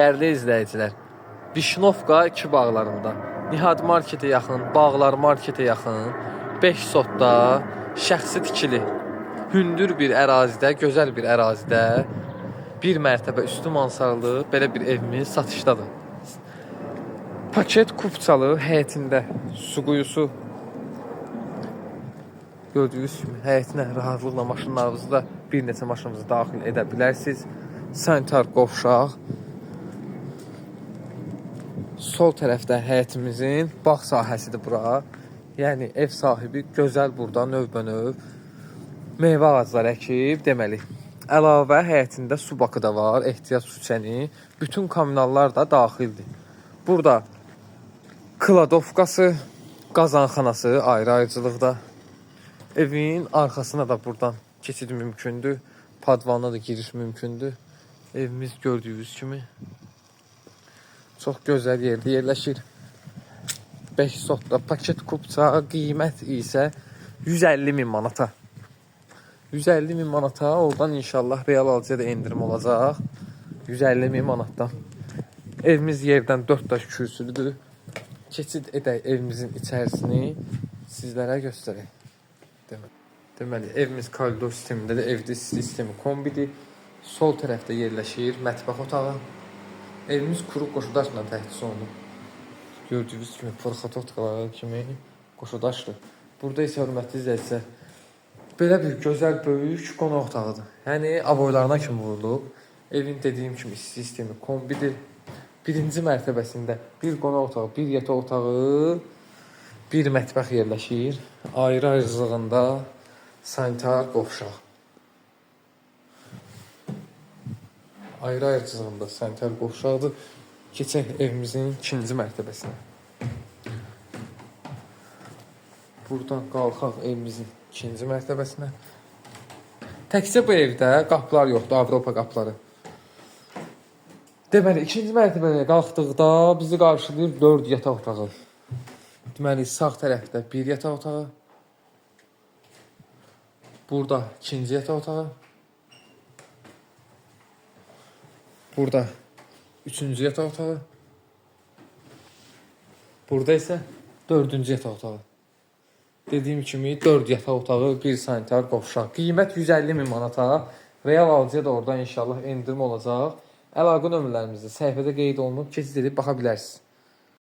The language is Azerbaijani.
Dəyərli izləyicilər, Vişnovka 2 bağlarında, Nihad marketə yaxın, Bağlar marketə yaxın, 5 sotda, şəxsi tikili, hündür bir ərazidə, gözəl bir ərazidə, bir mərtəbə üstü mansarlı belə bir evimiz satışdadır. Paket kupçalı həyətində su quyusu, gördüyünüz kimi həyətinə rahatlıqla maşınlarınızı bir neçə maşınınızı daxil edə bilərsiniz. Sanitar qovşaq. Sol tərəfdə həyətimizin bağ sahəsidir bura. Yəni ev sahibi gözəl burada növbənöv meyvə ağacları əkib, deməli. Əlavə həyətində su bakı da var, ehtiyac su çəni. Bütün kommunallar da daxildir. Burada kladovkası, qazanxanası ayrı-ayrıcılıqda. Evin arxasına da buradan keçid mümkündür. Padvana da giriş mümkündür. Evimiz gördüyünüz kimi çox gözəl yerdə yerləşir. 5 sotda paket kupça, qiymət isə 150.000 manata. 150.000 manata, oradan inşallah real alıcıya da endirim olacaq. 150.000 manatdan. Evimiz yerdən 4 daş kürsülüdür. Keçid edək evimizin içərisini sizlərə göstərək. Deməli, evimiz koridor sistemindədir. Evdə sistemi kombidir. Sol tərəfdə yerləşir mətbəx otağı. Evimiz kuru qoşudaşla təchiz olunub. Gördüyünüz kimi porxototkalar kimi qoşudaşdır. Burada isə hörmətli izləyicilər, belə bir gözəl, böyük qonaq otağıdır. Yəni, aboylarına kimi vurulub. Evin dediyim kimi sistemi kombidir. Birinci mərtəbəsində bir qonaq otağı, bir yataq otağı, bir mətbəx yerləşir. Ayrı-ayrılığında sanitar qovşaq. Ayrı-ayrıcılığında sanitar qovşaqdır. Keçək evimizin 2-ci mərtəbəsinə. Buradan qalxaq evimizin 2-ci mərtəbəsinə. Təkcə bu evdə qapılar yoxdur, Avropa qapıları. Deməli, 2-ci mərtəbəyə qalxdıqda bizi qarşılayır 4 yataq otağı. Deməli, sağ tərəfdə bir yataq otağı. Burada 2-ci yataq otağı. Burada 3-cü yataq otağı. Burada isə 4-cü yataq otağı. Dediyim kimi 4 yataq otağı, bir sanitar qovşaq. Qiymət 150.000 manata. Real alıcıya da oradan inşallah endirim olacaq. Əlaqə nömrələrimizdə səhifədə qeyd olunub, keçid edib baxa bilərsiniz.